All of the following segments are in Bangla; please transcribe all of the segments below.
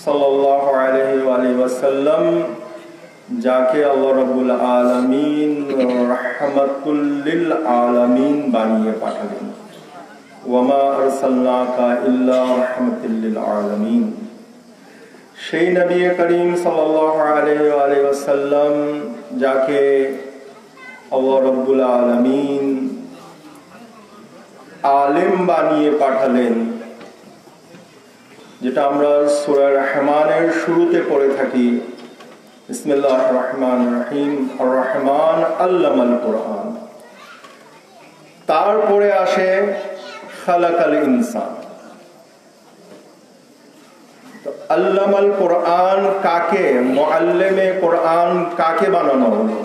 সাল্লাল্লাহু আলাইহি ওয়াসাল্লাম, যাকে আল্লাহ রাব্বুল আলামিন রাহমাতুল লিল আলামিন বানিয়ে পাঠালেন। ওয়া মা আরসালনাকা ইল্লা রাহমাতাল লিল আলামিন। সেই নবী করিম সাল্লাল্লাহু আলাইহি ওয়াসাল্লাম, যাকে আল্লাহ রাব্বুল আলামিন আলেম বানিয়ে পাঠালেন, যেটা আমরা সূরা রহমানের শুরুতে পড়ে থাকি, বিসমিল্লাহির রহমানির রহিম, আর রহমান আল্লামাল কোরআন। তারপরে আসে খালাকাল ইনসান। আল্লামাল কোরআন কাকে, মুআল্লিমে কোরআন কাকে বানানো হলো?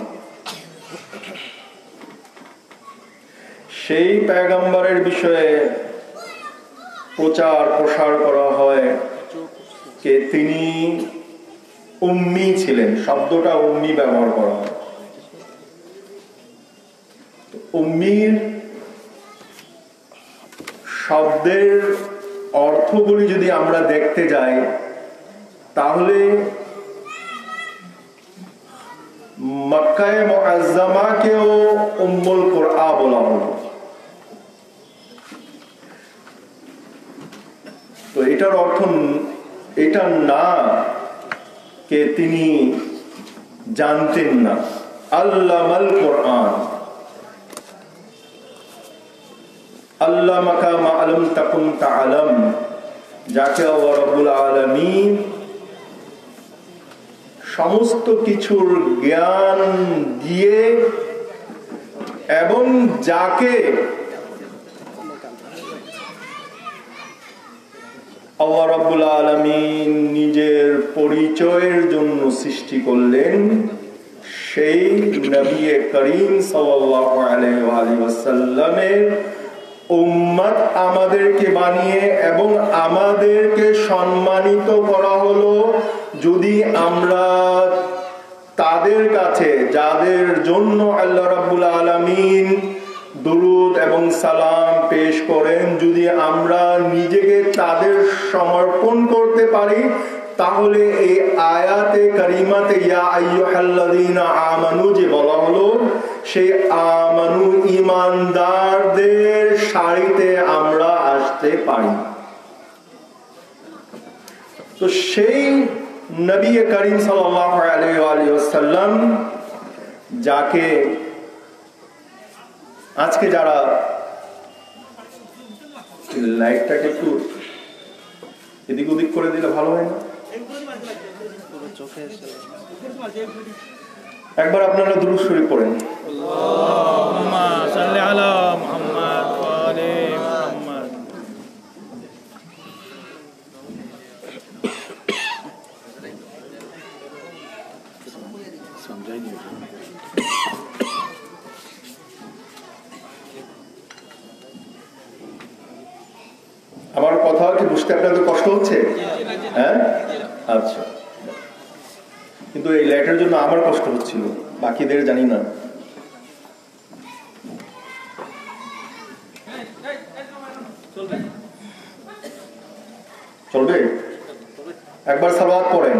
সেই পয়গম্বরের বিষয়ে প্রচার প্রসার করা হয় যে তিনি উম্মি ছিলেন। শব্দটা উম্মি ব্যবহার করা হয়। উম্মির শব্দের অর্থগুলি যদি আমরা দেখতে যাই, তাহলে মক্কায়ে মুআজ্জামাকেও উম্মুল কুরআন বলা হলো। তো এটার অর্থ এটা না কে তিনি জানতেন না। আল্লামাল কোরআন, আল্লামাকা মা লাম তাকুন তা'লাম, যাকে আল্লাহ রাব্বুল আলামিন সমস্ত কিছুর জ্ঞান দিয়ে এবং যাকে আল্লাহ রাব্বুল আলামিন নিজের পরিচয়ের জন্য সৃষ্টি করলেন, সেই নবী করিম সাল্লাল্লাহু আলাইহি ওয়াসাল্লামের উম্মত আমাদেরকে বানিয়ে এবং আমাদেরকে সম্মানিত করা হলো। যদি আমরা তাদের কাছে, যাদের জন্য আল্লাহ রাব্বুল আলামিন দুরুদ এবং সালাম পেশ করেন, যদি আমরা নিজেকে তাদের সমর্পণ করতে পারি, তাহলে এই আয়াতে কারিমাতে ইয়া আইয়ুহাল্লাযীনা আমানু যে বলা হলো, সেই আমানু ঈমানদারদের সারিতে আমরা আসতে পারি। তো সেই নবী করিম সাল্লাল্লাহু আলাইহি ওয়াসাল্লাম, যাকে আজকে যারা লাইটটাকে একটু এদিক ওদিক করে দিলে ভালো হয় না? একবার আপনারা দুরূদ শরীফ পড়েন। আল্লাহুম্মা সাল্লি আলা মুহাম্মাদ ওয়া আলি মুহাম্মাদ। আমার কথা কি বুঝতে আপনাদের কষ্ট হচ্ছে? হ্যাঁ, আচ্ছা। কিন্তু এই লাইটের জন্য আমার কষ্ট হচ্ছিল, বাকিদের জানি না। চলবে? একবার সালাওয়াত পড়েন।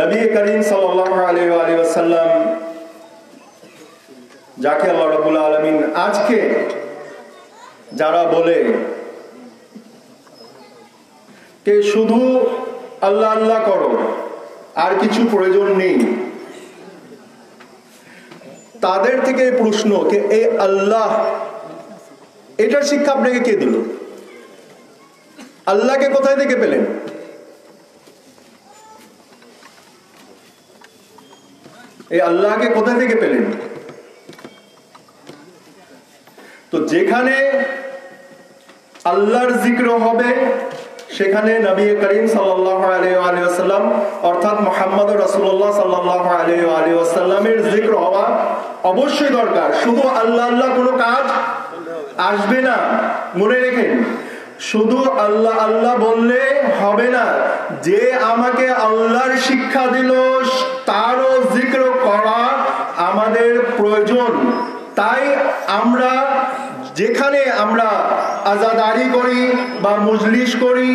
নবী করিম সাল্লাল্লাহু আলাইহি ওয়াসাল্লাম, যাকে আল্লাহ রাব্বুল আলামিন আজকে যারা বলে কে শুধু আল্লাহ আল্লাহ করো, আর কিছু প্রয়োজন নেই, তাদের থেকে প্রশ্ন কে এই আল্লাহ, এটার শিক্ষা আপনাকে কে দিল? আল্লাহকে কোথায় থেকে পেলেন? এই আল্লাহকে কোথা থেকে পেলেন? তো যেখানে আল্লাহর জিক্র হবে, সেখানে নবী করিম সাল্লাল্লাহু আলাইহি ওয়াসাল্লাম অর্থাৎ মুহাম্মদুর রাসূলুল্লাহ সাল্লাল্লাহু আলাইহি ওয়াসাল্লামের জিক্র হওয়া অবশ্যই দরকার। শুধু আল্লাহ আল্লাহ কোনো কাজ আসবে না, মনে রেখেন। শুধু আল্লাহ আল্লাহ বললে হবে না, যে আমাকে আল্লাহর শিক্ষা দিল তারও জিক্র করা আমাদের প্রয়োজন। তাই আমরা যেখানে আমরা আযাদারি করি বা মজলিস করি,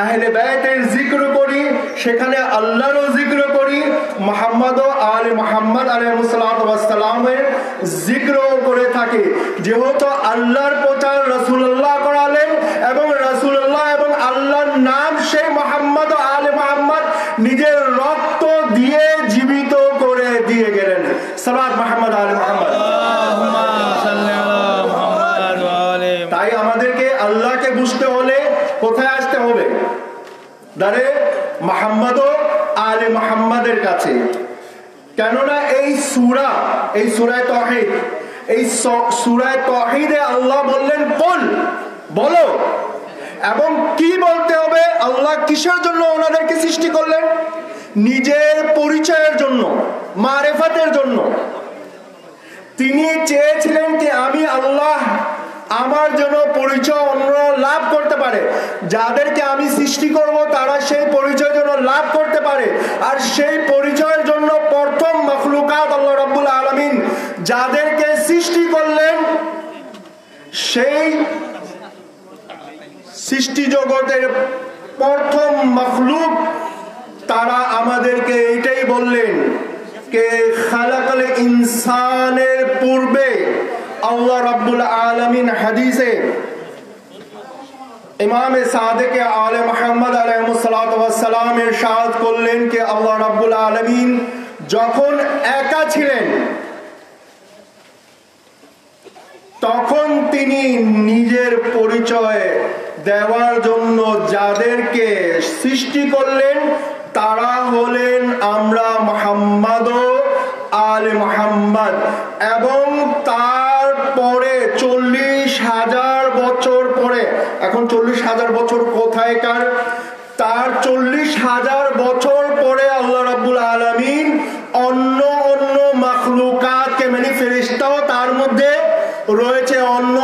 আহলে বায়তের জিক্র করি, সেখানে আল্লাহরও জিক্র করি, মুহাম্মদ ও আলে মুহাম্মদ আলাইহিস সালাতু ওয়াস সালামের জিক্র করে থাকি। যেহেতু আল্লাহর প্রচার রাসূলুল্লাহ করালেন এবং রাসূলুল্লাহ এবং আল্লাহর নাম সেই মুহাম্মদ ও আলে মুহাম্মদ নিজের রক্ত দিয়ে জীবিত করে দিয়ে গেলেন। সালাত মুহাম্মদ আলে মুহাম্মদ। তাই আমাদেরকে আল্লাহকে বুঝতে হলে কোথায় আসতে হবে? দারে মুহাম্মদ ও আলে মুহাম্মাদের কাছে। কেননা এই সূরা তাওহীদ, এই সূরা তাওহীদে আল্লাহ বললেন কুল, বলো। এবং কি বলতে হবে? আল্লাহ কিসের জন্য ওনাদেরকে সৃষ্টি করলেন? নিজের পরিচয়ের জন্য, মারিফাতের জন্য। তিনি চেয়েছিলেন যে আমি আল্লাহ, আমার জন্য পরিচয় অন্যরা লাভ করতে পারে। যাদেরকে আমি সৃষ্টি করব তারা সেই পরিচয় যেন লাভ করতে পারে। আর সেই পরিচয়ের জন্য প্রথম মাখলুকাত আল্লাহ রাব্বুল আলামিন যাদেরকে সৃষ্টি করলেন, সেই সৃষ্টি জগতের প্রথম মাখলুক তারা আমাদেরকে এটাই বললেন কে খালাকাল ইনসানের পূর্বে আল্লাহ রাব্বুল আলামিন হাদিসে ইমামে সাদিক আলে মুহাম্মদ আলাইহিস সালাতু ওয়াস সালাম ইরশাদ করলেন যে আল্লাহ রাব্বুল আলামিন যখন একা ছিলেন তখন তিনি নিজের পরিচয় দেওয়ার জন্য যাদেরকে সৃষ্টি করলেন তারা হলেন আমরা মুহাম্মদ ও আলে মুহাম্মদ। এবং তারপরে 40,000 বছর পরে, এখন 40,000 বছর কোথায়কার, তার 40,000 বছর পরে আল্লাহ রাব্বুল আলামিন অন্য মাখলুকাতকে, মানে ফেরেশতাও তার মধ্যে রয়েছে, অন্য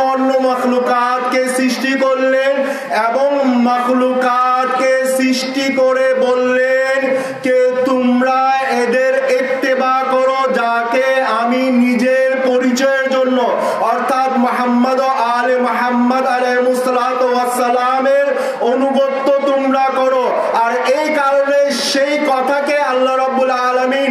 মাখলুকাতকে সৃষ্টি করলেন এবং মাখলুকাতকে সৃষ্টি করে বললেন যে তোমরা এদের ইত্তেবা করো যাকে আমি নিজের পরিচয়ের জন্য, অর্থাৎ মুহাম্মদ ও আলে মুহাম্মদ আলাইহিস সালাতু ওয়াস সালামের অনুগত্য তোমরা করো। আর এই কারণে সেই কথাকে আল্লাহ রাব্বুল আলামিন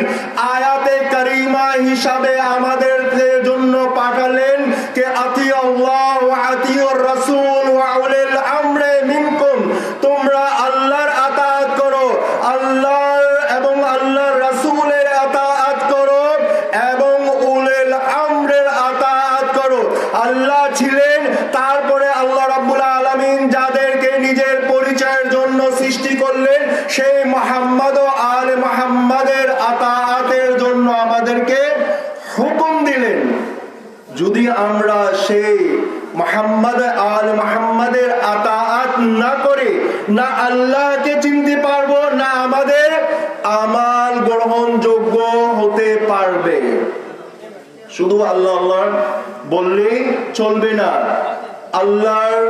আয়াতে কারিমা হিসাবে আমাদের জন্য পাঠালেন কে আতিউল্লাহ ওয়া আতিউর রাসূল ওয়া উলিল আমরি মিনকুম, তোমরা আল্লাহর আতাআত করো, আল্লাহর এবং আল্লাহর রাসূলের আতাআত করো এবং উলিল আমরের আতাআত করো। আল্লাহ ছিলেন, তারপরে আল্লাহ রাব্বুল আলামিন যাদেরকে নিজের পরিচয়ের জন্য সৃষ্টি করলেন সেই মুহাম্মদ ও আলে মুহাম্মাদের আতাআতের জন্য আমাদেরকে হুকুম দিলেন। যদি আমরা সেই মুহাম্মদ আলে মুহাম্মাদের আতাআত না করে না আল্লাহকে চিনতে পারবো, না আমাদের আমাল গ্রহণযোগ্য হতে পারবে। শুধু আল্লাহ আল্লাহ বললেই চলবে না। আল্লাহর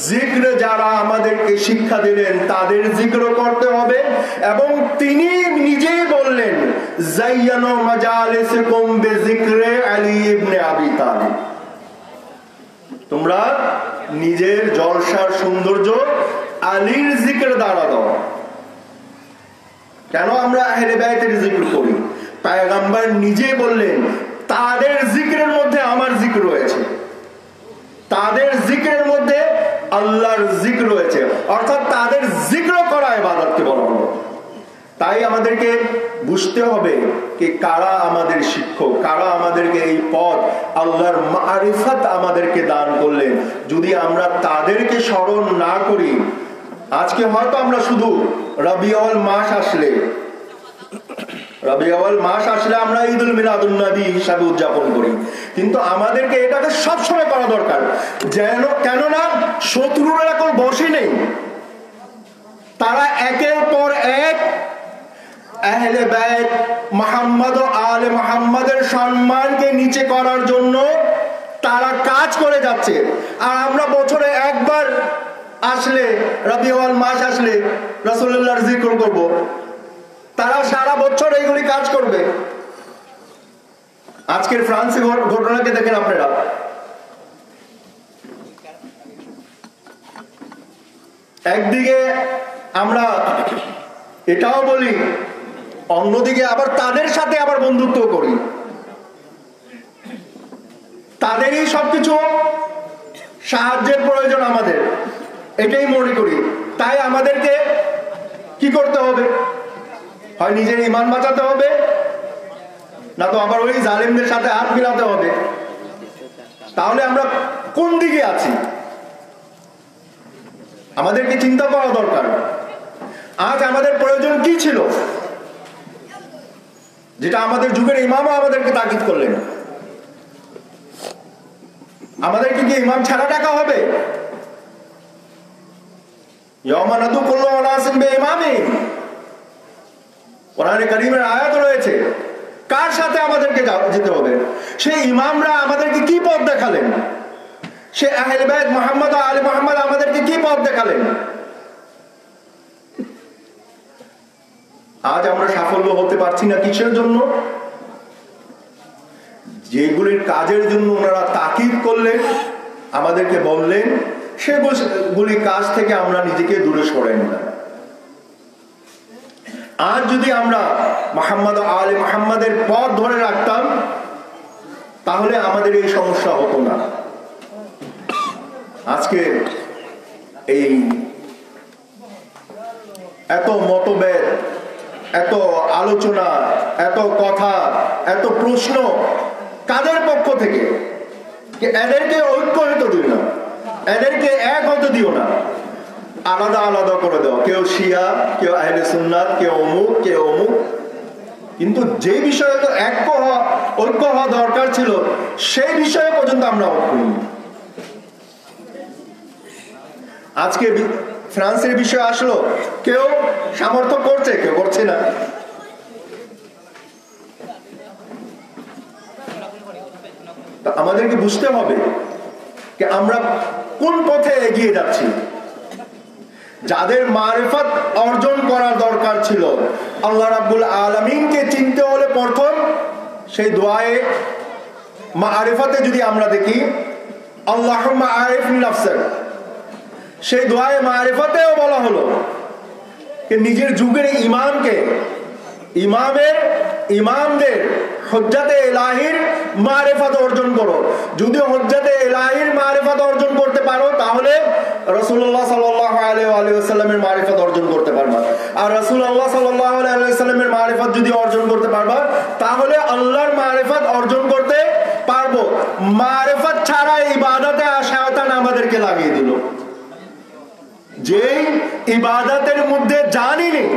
জিক্র যারা আমাদেরকে শিক্ষা দিলেন তাদের জিক্র করতে হবে। এবং তিনি নিজেই বললেন যায়্যানু মাজালিসকুম বিযিকরি আলী ইবনে আবি তালিব, তোমরা নিজের জলসার সৌন্দর্য আলীর জিক্র দ্বারা দাও। কেন আমরা আহলে বাইতের জিক্র করি? পয়গম্বর নিজেই বললেন তাদের জিক্রের মধ্যে আমার জিক্র রয়েছে, তাদের জিক্রের মধ্যে আল্লাহর জিক্র রয়েছে, অর্থাৎ তাদের জিক্র করা ইবাদতকে বলা হলো। তাই আমাদেরকে বুঝতে হবে যে কারা আমাদের শিক্ষক, কারা আমাদেরকে এই পথ আল্লাহর মারিফাত আমাদেরকে দান করলেন। যদি আমরা তাদেরকে স্মরণ না করি, আজকে হয়তো আমরা শুধু রবিউল মাস আসলে আমরা ঈদুল মিলাদুন নবী হিসাবে উদযাপন করি, কিন্তু আমাদেরকে এটাকে সবসময় করা দরকার। কেননা শত্রুরা এখন বসে নেই, তারা একের পর এক আহলে বাইত মুহাম্মদ ও আলে মুহাম্মাদের সম্মানকে নিচে করার জন্য তারা কাজ করে যাচ্ছে। আর আমরা বছরে একবার আসলে রবিউল মাস আসলে রাসূলুল্লাহর জিকির করব, তারা সারা বছর এইগুলি কাজ করবে। আজকের ফ্রান্সে ঘটনাকে দেখেন আপনারা, একদিকে আমরা এটাও বলি, অন্যদিকে আবার তাদের সাথে আবার বন্ধুত্ব করি, তাদেরই সবকিছু সাহায্যের প্রয়োজন আমাদের, এটাই মনে করি। তাই আমাদেরকে কি করতে হবে? হয় নিজের ঈমান বাঁচাতে হবে, না তো আবার ওই জালিমদের সাথে হাত মিলাতে হবে। তাহলে আমরা কোন দিকে আছি আমাদেরকে চিন্তা করা দরকার। আজ আমাদের প্রয়োজন কি ছিল, যেটা আমাদের যুগের ইমামও আমাদেরকে তাকিদ করলেন? আমাদেরকে কি ইমাম ছাড়া ডাকা হবে? কোরআনে কারীমের আয়াত রয়েছে, কার সাথে আমাদেরকে যেতে হবে? সেই ইমামরা আমাদেরকে কি পথ দেখালেন? সে আহলে বাইত মুহাম্মদ ও আলে মুহাম্মদ আমাদেরকে কি পথ দেখালেন? আজ আমরা সাফল্য হতে পারছি না কিসের জন্য? যেগুলির কাজের জন্য ওনারা তাকিদ করলেন, আমাদেরকে বললেন, সেগুলি কাজ থেকে আমরা নিজেকে দূরে সরে নিলাম। আজ যদি আমরা মুহাম্মদ ও আলে মুহাম্মদের পথ ধরে রাখতাম, তাহলে আমাদের এই সমস্যা হতো না। আজকে এই এত মতভেদ, এত আলোচনা, এত কথা, এত প্রশ্ন কাদের পক্ষ থেকে? এদেরকে ঐক্য হতে দিও না, এদেরকে এক হতে দিও না, আলাদা আলাদা করে দাও। কেউ শিয়া, কেউ আহলে সুন্নাত, কেউ অমুক, কেউ অমুক। কিন্তু যে বিষয়ে তো ঐক্য হওয়া দরকার ছিল, সেই বিষয়ে পর্যন্ত আমরা ঐক্য নিই। আজকে ফ্রান্সের বিষয় আসলো, কেউ সমর্থন করছে, কেউ করছে না। আমাদেরকে বুঝতে হবে যে আমরা কোন পথে এগিয়ে যাচ্ছি। যাদের মারিফত অর্জন করার দরকার ছিল, আল্লাহ রাব্বুল আলামিনকে চিনতে হলে প্রথম সেই দোয়ায়ে মারিফতে যদি আমরা দেখি, আল্লাহুম্মা আরিফনি নাফসাক, সেই দোয়ায়ে মারিফতেও বলা হলো যে নিজের যুগের ইমামকে, ইমামদের হুজ্জাতে ইলাহির মারিফত অর্জন করো। যদি হুজ্জাতে ইলাহির মারিফত অর্জন করতে পারো, তাহলে রাসূলুল্লাহ সাল্লাল্লাহু আলাইহি ওয়াসাল্লামের মারিফত অর্জন করতে পারবা। আর রাসূলুল্লাহ সাল্লাল্লাহু আলাইহি ওয়াসাল্লামের মারিফত যদি অর্জন করতে পারবা, তাহলে আল্লাহর মারিফত অর্জন করতে পারবো। মারিফত ছাড়া ইবাদতে শয়তান আমাদেরকে লাগিয়ে দিল, যে ইবাদতের মধ্যে জানি নেই।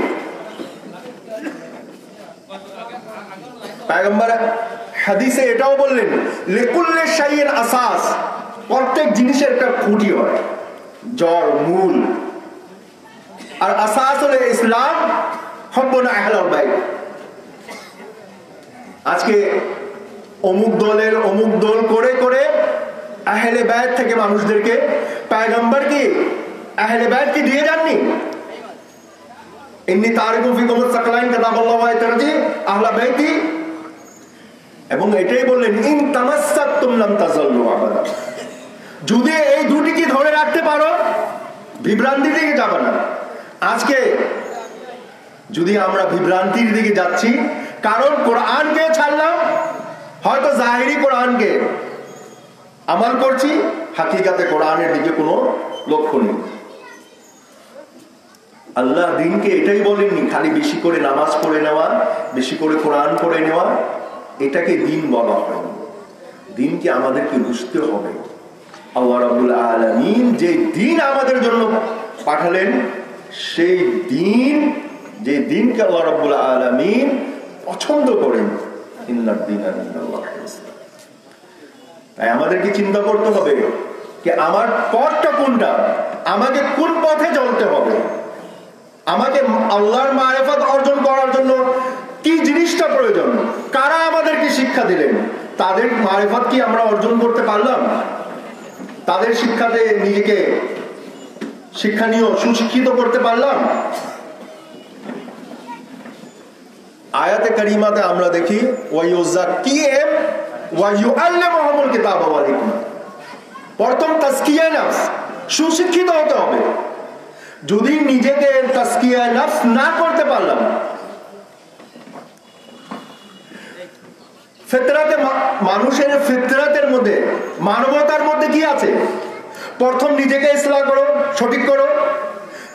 পয়গম্বর হাদিসে এটাও বললেন, লিকুল্লি শাইইন আসাস, প্রত্যেক জিনিসের একটা খুঁটি হয়, জড়, মূল। আর আসাস হলো ইসলাম, হুব্বুন আহলুল বাইত। আজকে অমুক দলের অমুক দল করে করে আহলে বাইত থেকে মানুষদেরকে, পয়গম্বর কি আহলে বাইত কি দিয়ে যাননি? ইন্নী তারিকুম ফিকুম সাকলাইন কাতাবাল্লাহু ওয়া তারজি আহলে বাইতি। এবং এটাই বললেন, ইন তামাসসাকতুম লাম তাযাল্লু আবাদা, যদি এই দুটিকে ধরে রাখতে পারো, বিভ্রান্তির দিকে যাবে না। আজকে যদি আমরা বিভ্রান্তির দিকে যাচ্ছি, কারণ কোরআনকে ছাড়লাম, হয়তো জাহিরি কোরআনকে আমল করছি, হাকিকাতে কোরআনের দিকে কোনো লক্ষ্য নেই। আল্লাহ দিনকে এটাই বলেননি খালি বেশি করে নামাজ পড়ে নেওয়া, বেশি করে কোরআন পড়ে নেওয়া, এটাকে দিন বলা হয়। দিনকে আমাদেরকে বুঝতে হবে। আল্লাহ রাব্বুল আলামিন যে দিন আমাদের জন্য পাঠালেন, সেই দিন, যে দিনকে আল্লাহ রাব্বুল আলামিন পছন্দ করেন, ইন্নাদ দীনা ইনদাল্লাহি ইসলাম। তাই আমাদেরকে চিন্তা করতে হবে যে আমার পথটা কোনটা, আমাকে কোন পথে চলতে হবে, আমাকে আল্লাহর মারিফত অর্জন করার জন্য কি জিনিসটা প্রয়োজন, কারা আমাদেরকে শিক্ষা দিলেন, তাদের মারিফত কি আমরা অর্জন করতে পারলাম? তাদের শিক্ষাতে নিজেকে শিক্ষা নিয়ে সুশিক্ষিত করতে পারলাম? আয়াতে কারিমাতে আমরা দেখি ওয়ায়ুযাক্কিহিম ওয়া ইউআল্লিমুহুমুল কিতাবা ওয়াল হিকমা। প্রথম তাজকিয়া নফস, সুশিক্ষিত হতে হবে। যদি নিজেকে তাজকিয়া নফস না করতে পারলাম, ফিতরাতে, মানুষের ফিতরাতের মধ্যে, মানবতার মধ্যে কি আছে? প্রথম নিজেকে ইসলাহ করো, সঠিক করো,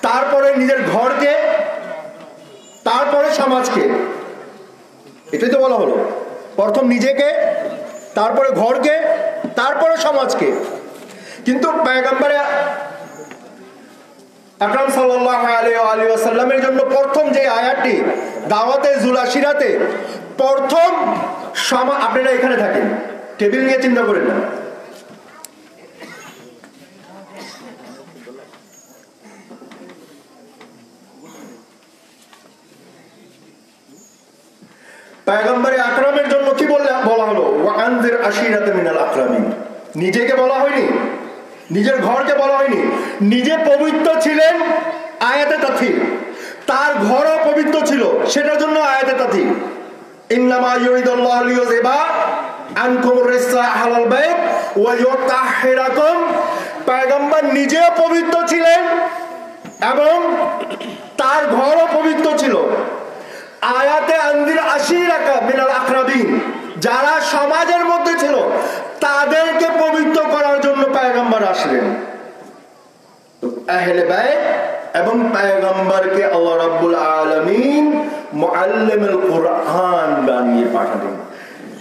তারপরে নিজের ঘরকে, তারপরে সমাজকে। এটাই তো বলা হলো, প্রথম নিজেকে, তারপরে ঘরকে, তারপরে সমাজকে। কিন্তু পয়গম্বর আকরাম সাল্লাল্লাহু আলাইহি ওয়াসাল্লামের জন্য প্রথম যে আয়াতটি দাওয়াতে জুলাশিরাতে, প্রথম আপনারা এখানে থাকেন, টেবিল নিয়ে চিন্তা করেন না, পয়গম্বর আকরামের জন্য কি বলা হলো? ওয়াআনজির আশিরাতা মিনাল আকরামিন। নিজেকে বলা হয়নি, নিজের ঘরকে বলা হয়নি। নিজে পবিত্র ছিলেন, আয়াতে তাথীর, তার ঘরও পবিত্র ছিল, সেটার জন্য আয়াতে তাথীর। ইন্নামা ইউরিদুল্লাহু লিইউযিবা আনকুমুর রিসা আহলাল বাইত ওয়া ইউতাহহিরাকুম। পয়গম্বর নিজেও পবিত্র ছিলেন এবং তার ঘরও পবিত্র ছিল। আয়াতে আনজির আশিরাকা মিনাল আকরাবিন, যারা সমাজের মধ্যে ছিল তাদেরকে পবিত্র করার জন্য পয়গম্বর আসলেন। আহলে বাইত এবং পয়গম্বরকে আল্লাহ রাব্বুল আলামিন মুআল্লিমুল কুরআন বানিয়ে পাঠালেন।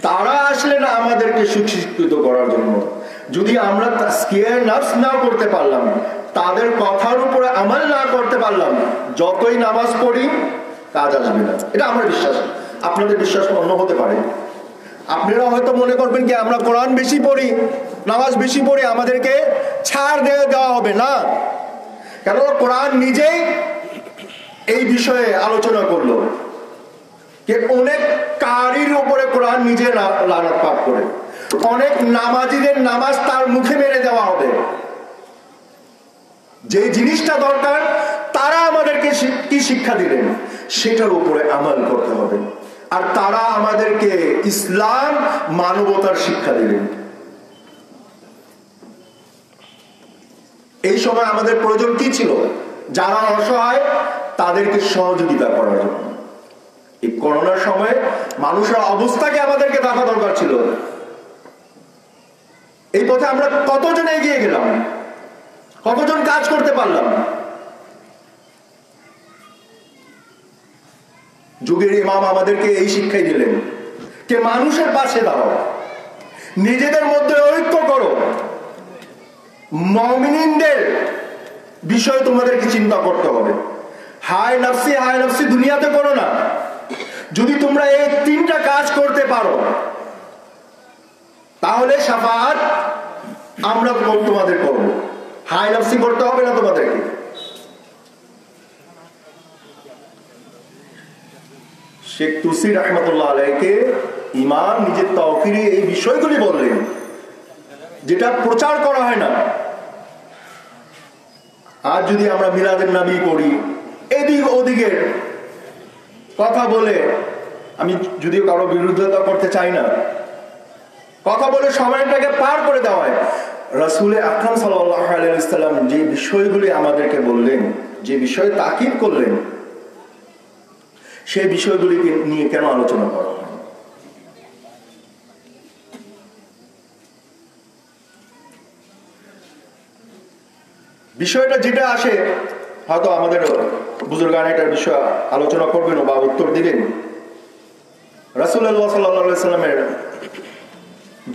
তারা আসলেন আমাদেরকে সুশিক্ষিত করার জন্য। যদি আমরা তাজকিয়া নফস না করতে পারলাম, তাদের কথার উপরে আমল না করতে পারলাম, যতই নামাজ পড়ি কাজ আসবে না। এটা আমার বিশ্বাস। আপনাদের বিশ্বাস অন্য হতে পারে। আপনারা হয়তো মনে করবেন কি আমরা কোরআন বেশি পড়ি, নামাজ বেশি পড়ি, আমাদেরকে ছাড় দেওয়া হবে না। কেন? কোরআন নিজেই এই বিষয়ে আলোচনা করলো যে অনেক কারির উপরে কোরআন নিজে লানত পাপ করে, অনেক নামাজিদের নামাজ তার মুখে মেরে দেওয়া হবে। যে জিনিসটা দরকার তারা আমাদেরকে কি শিক্ষা দিলেন, সেটার উপরে আমল করতে হবে। আর তারা আমাদেরকে ইসলাম, মানবতার শিক্ষা দিলেন। এই সময় আমাদের প্রয়োজন কি ছিল? যারা অসহায় তাদেরকে সহযোগিতা করার জন্য। এই করোনার সময় মানুষের অবস্থাকে আমাদেরকে দেখা দরকার ছিল। এই পথে আমরা কতজন এগিয়ে গেলাম, কতজন কাজ করতে পারলাম? যুগের ইমাম আমাদেরকে এই শিক্ষাই দিলেন যে মানুষের পাশে দাঁড়াও, নিজেদের মধ্যে ঐক্য করো, মুমিনদের বিষয় তোমাদেরকে চিন্তা করতে হবে। হায় নফসি দুনিয়াতে করো না। যদি তোমরা এই তিনটা কাজ করতে পারো তাহলে শাফাআত আমরা তোমাদের করব। হায় নফসি করতে হবে না তোমাদেরকে। শেখ তুসি রাহমাতুল্লাহ আলাইহিকে ইমাম নিজের তাওকিরে এই বিষয়গুলি বললেন, যেটা প্রচার করা হয় না। আজ যদি আমরা মিলাদুন নবী পড়ি, এদিক ওদিকের কথা বলে, আমি যদিও কারো বিরোধিতা করতে চাই না, কথা বলে সময়টাকে পার করে দেওয়া হয়। রাসূল আকরাম সাল্লাল্লাহু আলাইহি ওয়াসাল্লাম যে বিষয়গুলি আমাদেরকে বললেন, যে বিষয়ে তাকিদ করলেন, সেই বিষয়গুলিকে নিয়ে কেন আলোচনা করা হয়? বিষয়টা যেটা আসে, হয়তো আমাদের বুজুর্গান এটার বিষয়ে আলোচনা করবেন বা উত্তর দিবেন। রাসূলুল্লাহ সাল্লাল্লাহু আলাইহি ওয়াসাল্লামের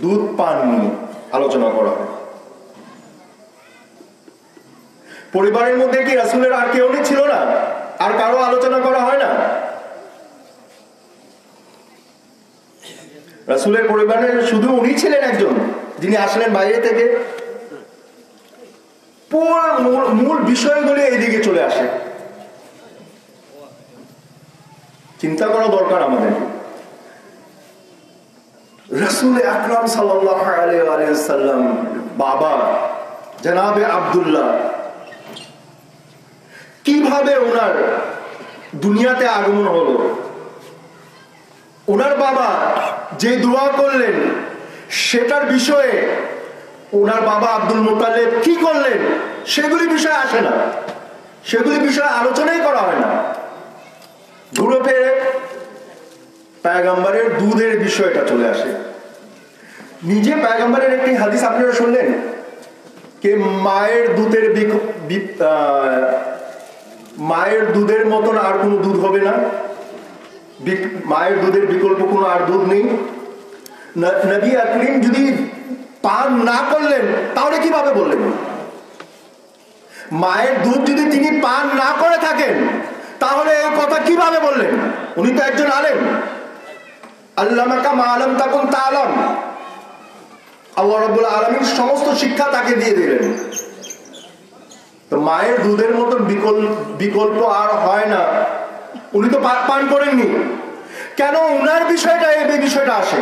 দুধ পান নিয়ে আলোচনা করা হয়। পরিবারের মধ্যে কি রাসূলের আর কেউ ছিল না? আর কারো আলোচনা করা হয় না? রাসূলের পরিবারে শুধু উনি ছিলেন একজন, যিনি আসলেন বাইরে থেকে। মূল বিষয়গুলি এইদিকে চলে আসে। চিন্তা করা দরকার আমাদের। রাসূল আকরাম সাল্লাল্লাহু আলাইহি ওয়াসাল্লাম বাবা জনাবে আব্দুল্লাহ কিভাবে ওনার দুনিয়াতে আগমন হলো, ওনার বাবা যে দোয়া করলেন সেটার বিষয়ে ওনার বাবা আব্দুল মুত্তালিব কি করলেন সেগুলি বিষয়ে আসে না, সেগুলি বিষয়ে আলোচনাই করা হয় না। ঘুরে ফিরে পয়গম্বরের দুধের বিষয়টা চলে আসে। নিজে পয়গম্বরের একটি হাদিস আপনারা শুনলেন যে মায়ের দুধের মতন আর কোনো দুধ হবে না, মায়ের দুধের বিকল্প কোনো আর দুধ নেই। নবী আকরিম যদি পান না করলেন তাহলে কিভাবে বললেন? মায়ের দুধ যদি তিনি পান না করে থাকেন তাহলে এই কথা কিভাবে বললেন? উনি তো একজন আলেম। আল্লামাকা মা লাম তাকুন তা'লাম, আল্লাহ রাব্বুল আলামিন সমস্ত শিক্ষা তাকে দিয়ে দিলেন। তো মায়ের দুধের মতন বিকল্প আর হয় না, উনি তো পান করেননি, কেন উনার বিষয়টা এই বিষয়টা আসে?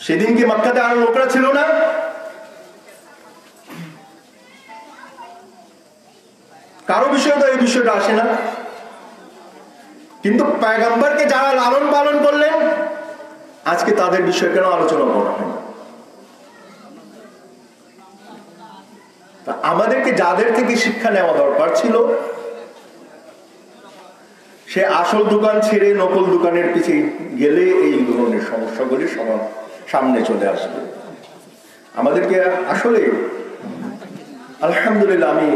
সেদিন কি মক্কাতে আর লোকরা ছিল না? কারো বিষয়ে তো এই বিষয়টা আসে না, কিন্তু পয়গম্বরকে যারা লালন পালন করলেন আজকে তাদের বিষয়ে কেন আলোচনা করা হয়? আমাদেরকে যাদের থেকে শিক্ষা নেওয়া দরকার ছিল সে আসল দোকান ছেড়ে নকল দোকানের পিছিয়ে গেলে এই ধরনের সমস্যাগুলি সবার সামনে চলে আসবে। আমাদেরকে আসলে আলহামদুলিল্লাহ আমি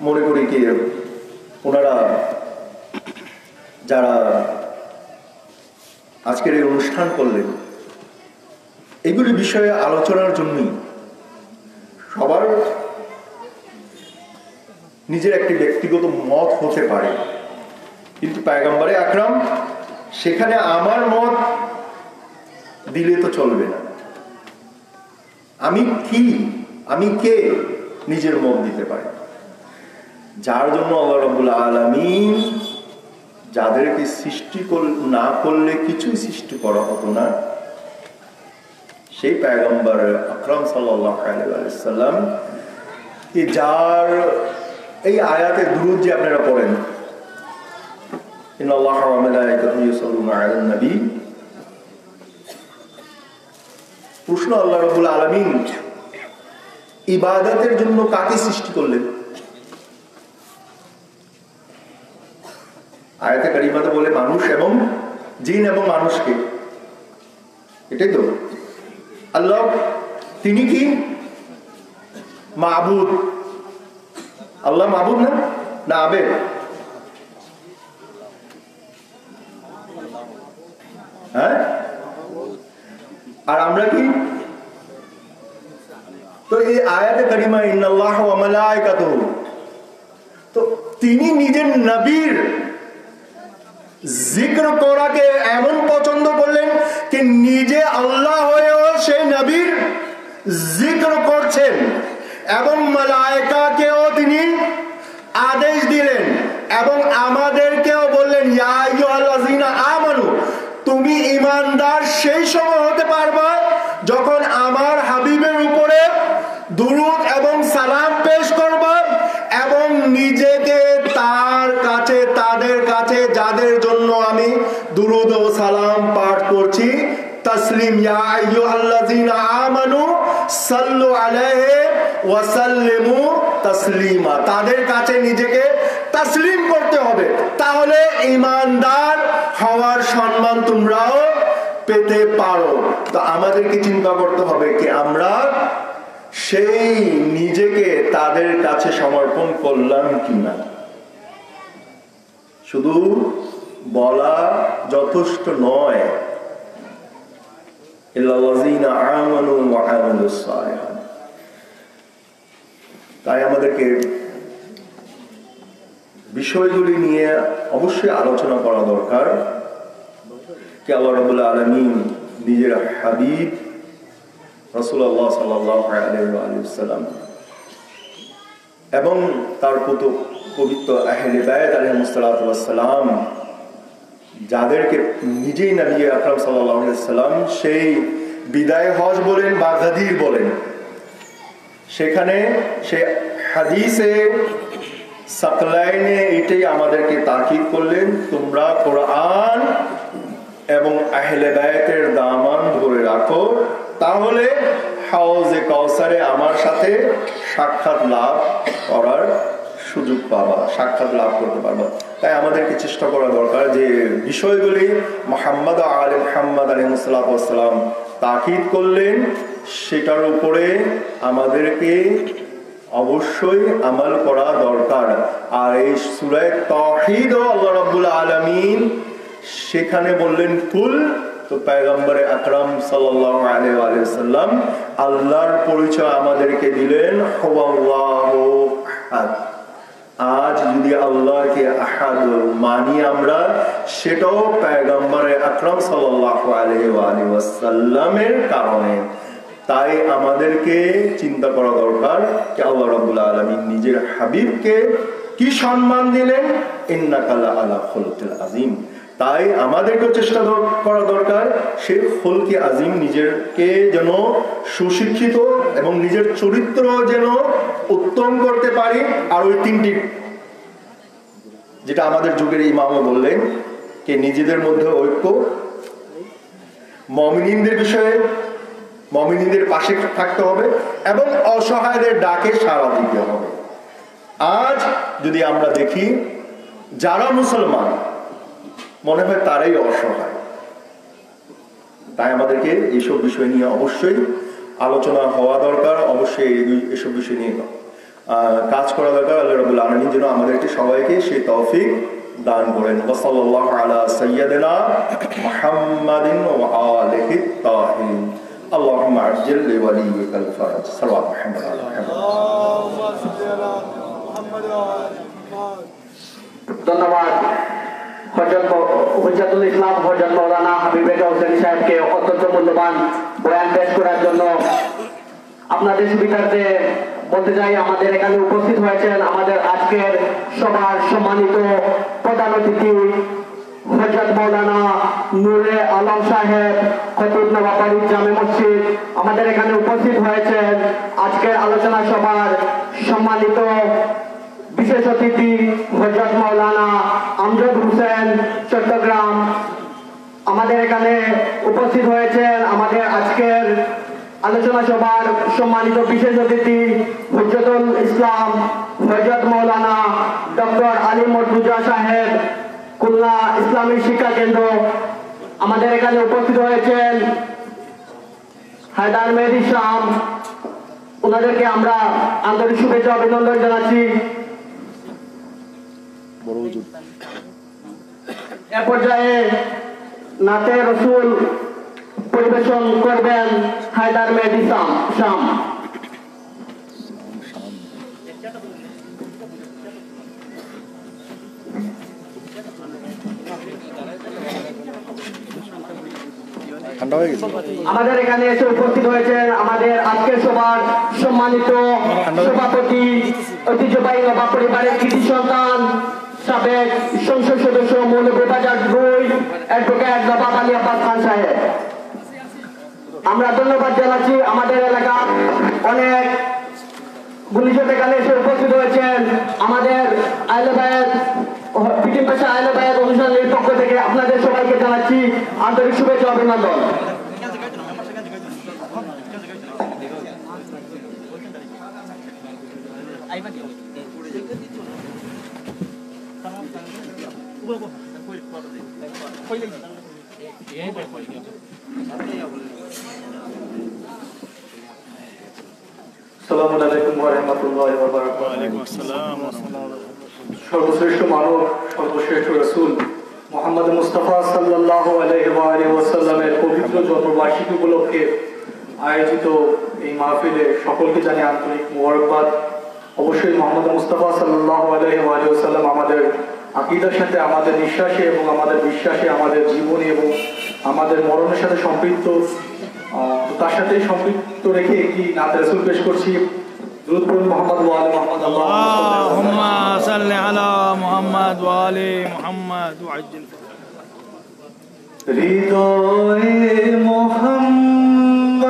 মনে করি কি ওনারা যারা আজকের এই অনুষ্ঠান করলেন এগুলি বিষয়ে আলোচনার জন্যই। সবার নিজের একটি ব্যক্তিগত মত হতে পারে, কিন্তু পয়গম্বরে আকরাম সেখানে আমার মত দিলে তো চলবে না। আমি কে নিজের মত দিতে পারি? যার জন্য আল্লাহ রাব্বুল আলামিন যাদেরকে সৃষ্টি না করলে কিছুই সৃষ্টি করা হতো না, সেই পয়গম্বর আকরাম সাল্লাল্লাহু আলাইহি ওয়াসাল্লাম কি যার এই আয়াতে দুরূদ যে আপনারা পড়েন, ইন্নাল্লাহা ওয়া মালাইকাতুহু ইউসাল্লুনা আলান নবী, প্রশ্ন আল্লাহ রাব্বুল আলামিন ইবাদতের জন্য কাকে সৃষ্টি করলেন? আয়াতে কারিমাতে বলে মানুষ এবং জিন এবং মানুষকে, এটাই তো আল্লাহ। তিনি কি মাবুদ? আল্লাহ মাবুদ না আবেদ? হ্যাঁ, আর আমরা কি? তো এই আয়াতে কারিমা ইন্নাল্লাহা ওয়া মালাইকাতুহু, তো তিনি নিজের নবীর জিক্র করাকে এমন পছন্দ করলেন যে নিজে আল্লাহ হয়েও সেই নবীর জিক্র করছেন এবং মালায়েকাকেও তিনি আদেশ দিলেন এবং আমাদেরকেও বললেন ইয়া আইয়ুহাল্লাযীনা আমানু, তুমি ঈমানদার সেই সময় হতে পারবা যখন আমার হাবিবের উপরে দুরূদ এবং সালাম পেশ করবা এবং নিজেকে তার কাছে তাদের কাছে যাদের জন্য আমি দুরূদ ও সালাম পাঠ করছি তাসলিম, ইয়া আইয়ুহাল্লাযীনা আমানু সাল্লু আলাইহি ওয়া সাল্লিমু তাসলিমা, তাদের কাছে নিজেকে তাসলিম করতে হবে, তাহলে ঈমানদার হওয়ার সম্মান তোমরাও পেতে পারো। তো আমাদেরকে চিন্তা করতে হবে কি আমরা সেই নিজেকে তাদের কাছে সমর্পণ করলাম কিনা। শুধু বলা যথেষ্ট নয়, ইল্লাল্লাযীনা আমানু ওয়া আমিলুস সালিহাত। তাই আমাদেরকে বিষয়গুলি নিয়ে অবশ্যই আলোচনা করা দরকার কি আল্লাহ রাব্বুল আলামিন নিজের হাবিব রাসূলুল্লাহ সাল্লাল্লাহু আলাইহি ওয়াসাল্লাম এবং তার পবিত্র আহলে বায়ত আলাইহিস সালাতু ওয়াস সালাম যাদেরকে নিজেই নবী আকরাম সাল্লাল্লাহু আলাইহি ওয়াসাল্লাম সেই বিদায় হজ বলেন বা গাদির বলেন, সেখানে সে হাদিসে সাকলাইনে এটাই আমাদেরকে তাকিদ করলেন, তোমরা কোরআন এবং আহলে বায়াতের দামান ধরে রাখো, তাহলে হাউজে কাউসারে আমার সাথে সাক্ষাৎ লাভ করার সুযোগ পাবা, সাক্ষাৎ লাভ করতে পারবা। তাই আমাদেরকে চেষ্টা করা দরকার যে বিষয়গুলি মুহাম্মদ আলাইহিস সালাম তাকিদ করলেন সেটার উপরে আমাদেরকে অবশ্যই আমল করা দরকার। আর এই সূরা তাওহীদ আল্লাহ রাব্বুল আলামিন সেখানে বললেন কুল, তো পয়গম্বরে আকরাম সাল্লাল্লাহু আলাইহি ওয়া সাল্লাম আল্লাহর পরিচয় আমাদেরকে দিলেন হুয়াল্লাহু আহাদ। আজ যদি আল্লাহকে আহাদ মানি আমরা, সেটাও পয়গম্বরে আকরাম সাল্লাল্লাহু আলাইহি ওয়া সাল্লামের কারণে। তাই আমাদেরকে চিন্তা করা দরকার যে আল্লাহ রাব্বুল আলামিন নিজের হাবিবকে কি সম্মান দিলেন, ইন্নাকা লাআলা খুলুকিল আযীম। তাই আমাদেরকেও চেষ্টা করা দরকার সে খুলকে আযীম, নিজেকে যেন সুশিক্ষিত এবং নিজের চরিত্র যেন উত্তম করতে পারি। আর ওই তিনটি যেটা আমাদের যুগের ইমামও বললেন যে নিজেদের মধ্যে ঐক্য, মুমিনদের বিষয়ে মুমিনদের পাশে থাকতে হবে এবং অসহায়দের ডাকে সাড়া দিতে হবে। আজ যদি আমরা দেখি যারা মুসলমান মনে হয় তারাই অসহায়। তাই আমাদেরকে এইসব বিষয় নিয়ে অবশ্যই আলোচনা হওয়া দরকার, অবশ্যই এসব বিষয় নিয়ে কাজ করা দরকার। আল্লাহ রাব্বুল আলামিন যেন আমাদেরকে সবাইকে সেই তৌফিক দান করেন। সাল্লাল্লাহু আলা সাইয়্যিদিনা মুহাম্মাদিন ওয়া আলিহি তাহিরিন। আল্লাহুম্মা আজ্জিল লিওয়ালিয়িকাল ফারাজ। সাল্লাল্লাহু আলাইহি ওয়া সাল্লাম। ধন্যবাদ হুজ্জাতুল ইসলাম হযরত মাওলানা হাবিব হোসেন সাহেবকে অত্যন্ত মূল্যবান বয়ান পেশ করার জন্য। আপনাদের সুবিধার্থে বলতে চাই, আমাদের এখানে উপস্থিত হয়েছেন আমাদের আজকের সভার সম্মানিত প্রধান অতিথি হযরত মাওলানা নূরে আলম সাহেব, খতিব নওয়াবাড়ি জামে মসজিদ। আমাদের এখানে উপস্থিত হয়েছেন আজকের আলোচনা সভার সম্মানিত বিশেষ অতিথি হযরত মাওলানা আমজদ হোসেন চট্টগ্রাম। আমাদের এখানে উপস্থিত হয়েছেন আমাদের আজকের আলোচনা সভার সম্মানিত বিশেষ অতিথি হুজ্জাতুল ইসলাম হযরত মাওলানা ডক্টর আলী মর্তুজা সাহেব, খুলনা ইসলামী শিক্ষা কেন্দ্র। আমাদের এখানে উপস্থিত হয়েছেন হায়দার মেহেদী শাম, ওনাদেরকে আমরা আন্তরিক শুভেচ্ছা অভিনন্দন জানাচ্ছি। এ পর্যায়ে নাতে রসুল পরিবেশন করবেন হায়দার মেহেদী শাম। আমাদের এখানে এসে উপস্থিত হয়েছেন আমাদের আজকের সভার সম্মানিত সভাপতি, ঐতিহ্যবাহী নবাব পরিবারের কৃতি সন্তান, সাবেক সংসদ সদস্য মৌলভীবাজার 2 অ্যাডভোকেট নবাব আলী আব্বাস খান সাহেব। আমরা ধন্যবাদ জানাচ্ছি আমাদের এলাকা অনেক গুলিশত এখানে এসে উপস্থিত হয়েছেন। আমাদের আহলে বায়াত পিটিম পেশা আহলে বায়াত অনুষ্ঠানের পক্ষ থেকে আপনাদের সবাইকে জানাচ্ছি আন্তরিক শুভেচ্ছা অভিনন্দন। আসসালামু আলাইকুম ওয়া রাহমাতুল্লাহি ওয়া বারাকাতুহু। ওয়া আলাইকুম আসসালাম ওয়া রাহমাতুল্লাহি। সর্বশ্রেষ্ঠ মানব, সর্বশ্রেষ্ঠ রাসূল মুহাম্মদ মুস্তাফা সাল্লাল্লাহু আলাইহি ওয়া আলিহি ওয়াসাল্লামের পবিত্র জন্মবার্ষিকী উপলক্ষে আয়োজিত এই মাহফিলে সকলকে জানাই আন্তরিক মোবারকবাদ। অবশ্যই মুহাম্মদ মুস্তাফা সাল্লাল্লাহু আলাইহি ওয়া আলিহি ওয়াসাল্লাম আমাদের আকীদার সাথে, আমাদের নিঃশ্বাসে এবং আমাদের বিশ্বাসে, আমাদের জীবনে এবং আমাদের মরণের সাথে সম্পৃক্ত। তার সাথে সম্পৃক্ত রেখে একটি নাত রাসূল পেশ করছি। দুরূদ পড়ুন মুহাম্মদ ওয়া আলি মুহাম্মদ। আল্লাহুম্মা সাল্লি আলা মুহাম্মদ ওয়া আলি মুহাম্মদ ওয়া আজ্জিল হৃদয়ে মুহাম্মদ,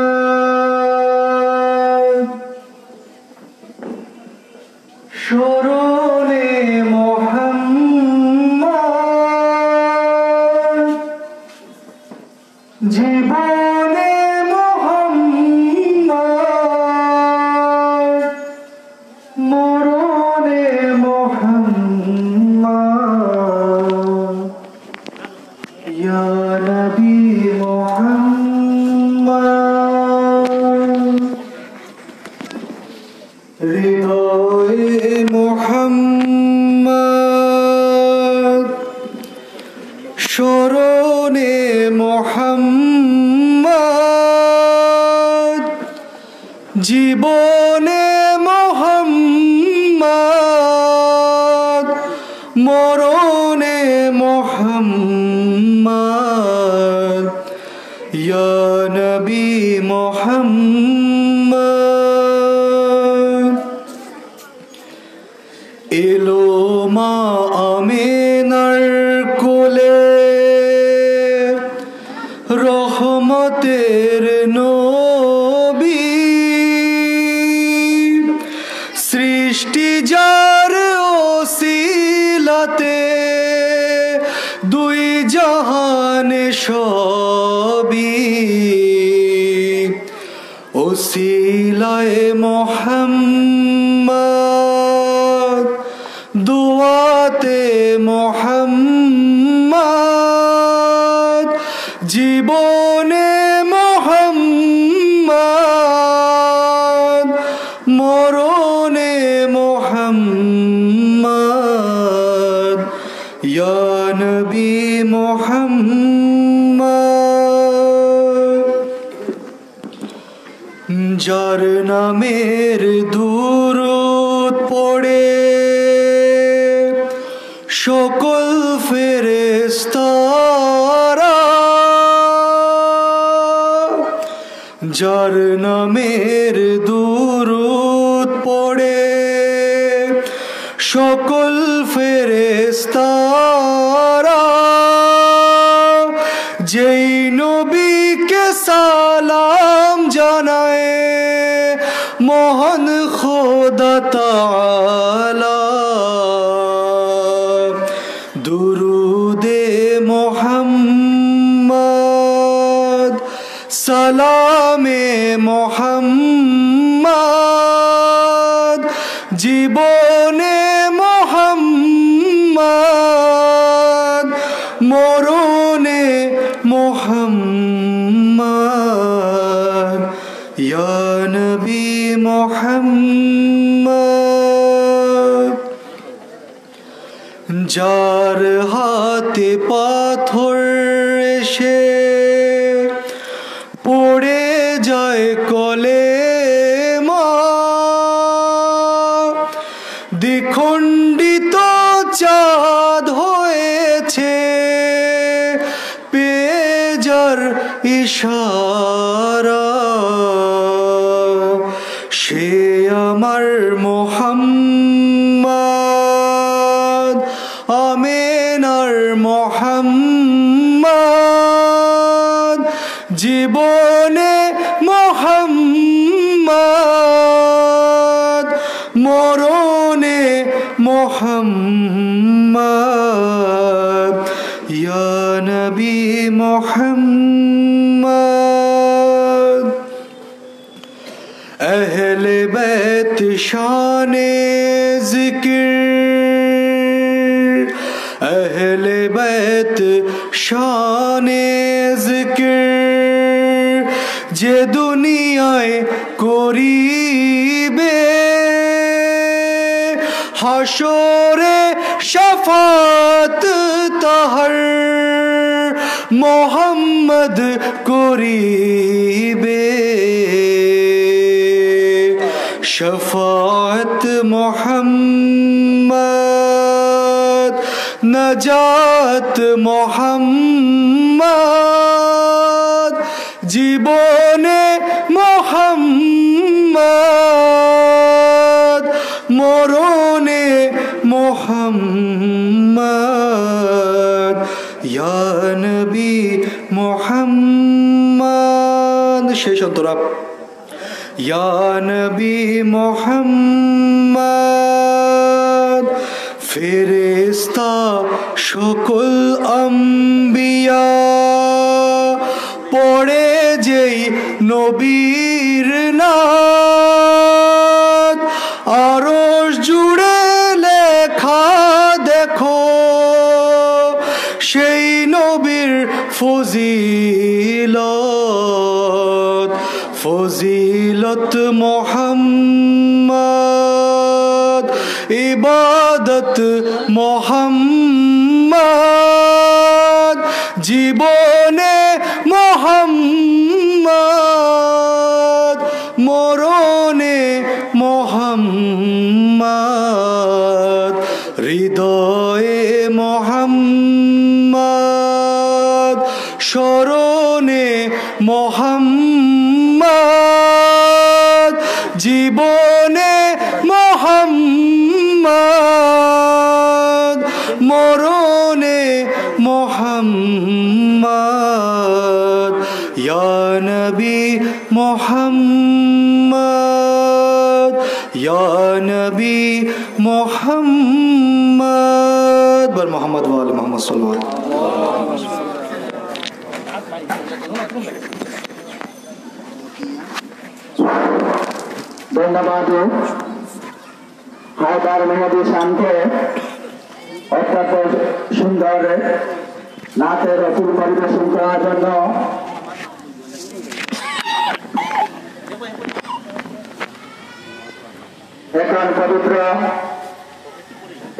স্মরণে জীবনে মোহাম্মদ মরণে মোহাম্মদ ইয়া নবী মোহাম্মদ হৃদয়ে মোহাম্মদ স্মরণে মোহাম্মদ জীবনে মোহাম্মদ মরণে মোহাম্মদ ইয়া নবী মোহাম্মদ এলো মা আমিনার কোলে রহমতের নবী সৃষ্টি যার ওসিলাতে দুই জাহানে সবই ওসিলায়ে মোহাম্মদ দুয়াতে মোহাম্মদ জীবনে মোহাম্মদ মরণে মোহাম্মদ ইয়া নবী মোহাম্মদ যার নামের দুরূদ পড়ে সকল ফেরেশতারা যার নামের দুরূদ পড়ে সকল ফেরেশতারা যেই নবীকে সালাম জানায় মহান খোদা তাআলা দুরুদে মোহাম্মদ সালামে মোহাম্মদ জীবনে মোহাম্মদ মরণে মোহাম্মদ ইয়া নবী মোহাম্মদ যার হাতে পাথর এসে পড়ে যায় কলেমা দ্বিখণ্ডিত চাঁদ হয়েছে পেজার ইশারা সে আমার মোহাম্মদ আমিনার মোহাম্মদ জীবনে মোহাম্মদ মরণে মোহাম্মদ ইয়া নবী মোহাম্মদ আহলে বাইত শানে জিকির আহলে বাইত শানে জিকির যে দুনিয়ায় করিবে হাসরে শাফাত তাহার মোহাম্মদ করিবে শাফাত মোহাম্মদ নাজাত মোহাম্মদ জীবনে মোহাম্মদ মরণে মোহাম্মদ ইয়া নবী মোহাম্মদ শেষ অন্তরা ইয়া নবী মোহাম্মদ ফেরেশতা সকল আম্বিয়া পড়ে যেই নবীর নাম আরশ জুড়ে লেখা দেখো সেই নবীর ফজিলত ফজিলত মোহাম্মদ ইবাদত মোহাম্মদ জীবনে মোহাম্মদ মরণে মোহাম্মদ হৃদয়ে মোহাম্মদ স্মরণে মোহাম্মদ জীবনে মোহাম্মদ মরণে মোহাম্মদ ইয়া নবী মোহাম্মদ ইয়া নবী মোহাম্মদ বল মোহাম্মদ ওয়া আলি মুহাম্মদ সাল্লাল্লাহু আলাইহি ওয়াসাল্লাম। ধন্যবাদ হায়দার মেহেদী শানকে অত্যন্ত সুন্দর নাচের রসুল পরিবেশন করার জন্য। এখন পবিত্র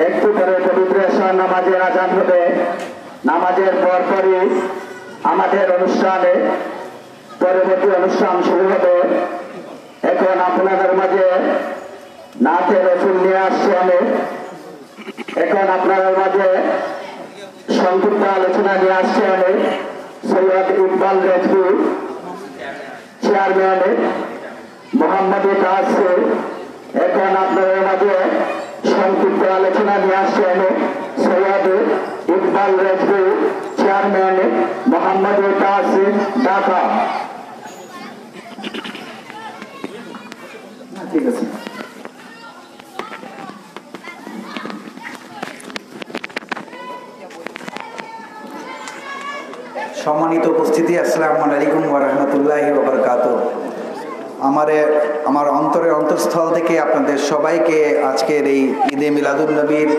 একটু পরে পবিত্র এশার নামাজের আজান হবে। নামাজের পরপরই আমাদের অনুষ্ঠানে পরবর্তী অনুষ্ঠান শুরু হবে। এখন আপনাদের মাঝে নাচের রসুল নিয়ে আসছি আমি। এখন আপনাদের মাঝে সংক্ষিপ্ত আলোচনা নিয়ে আসছি আমি সৈয়দ ইকবাল রেজভি চেয়ারম্যান মোহাম্মদী কাছে। এখন আপনাদের মাঝে সংক্ষিপ্ত আলোচনা নিয়ে আসছি আমি সৈয়দ ইকবাল রেজভি চেয়ারম্যান মোহাম্মদী কাছে ঢাকা। ঠিক আছে। সম্মানিত উপস্থিতি, আসসালামু আলাইকুম ওয়া রাহমাতুল্লাহি ওয়া বারাকাতুহু। আমার অন্তরের অন্তঃস্থল থেকে আপনাদের সবাইকে আজকের এই ঈদে মিলাদুন নবীর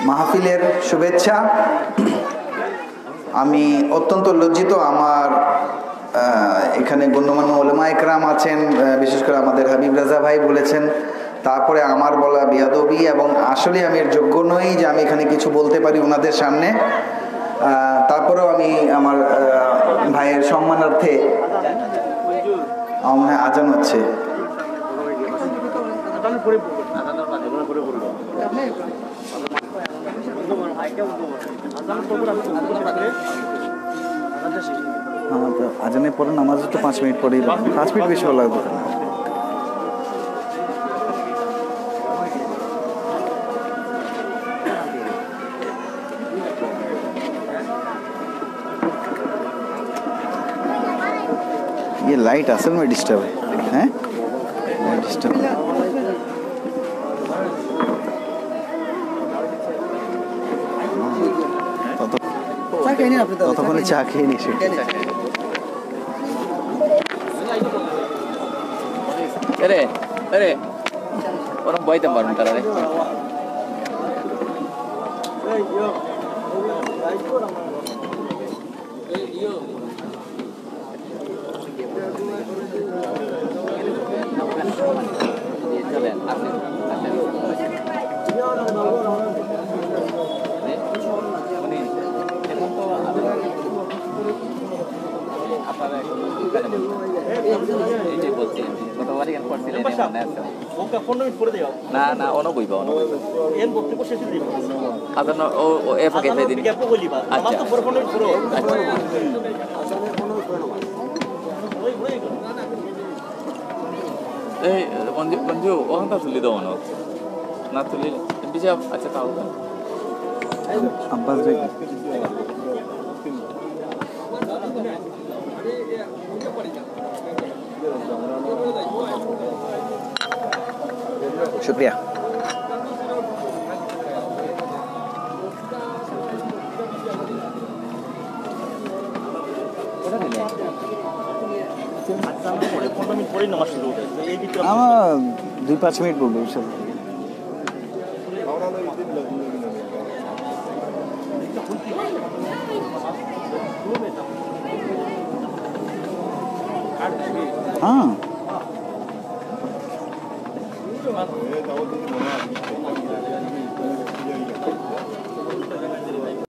মাহফিলের শুভেচ্ছা। আমি অত্যন্ত লজ্জিত, আমার এখানে গণ্যমান্য উলামা ইকরাম আছেন, বিশেষ করে আমাদের হাবিব রাজা ভাই বলেছেন, তারপরে আমার বলা বেয়াদবি, এবং আসলে আমি এর যোগ্য নই যে আমি এখানে কিছু বলতে পারি ওনাদের সামনে। তারপরেও আমি আমার ভাইয়ের সম্মানার্থে আমার মনে হয় আজান হচ্ছে। আজানের পরে নামাজ তো 5 মিনিট পরেই, 5 মিনিট বেশি ভালো লাগবে। ये लाइट असल में डिस्टर्ब है, डिस्टर्ब ততক্ষণে চা খেয়ে নিস। orang boy tempat ntar deh. না না ono বইব ono এন বক্তব্য শেষে দিব আদান ও এ ফাকে ফে দিন আচ্ছা তো ফোন করো আচ্ছা এই বন্ধু বন্ধু ওখানটা তুলি দাও না না তুলি বিজা আচ্ছা তাও আব্বাস ভাই शुक्रिया। আমার 2-5 মিনিট বলবো ইনশাআল্লাহ। হ্যাঁ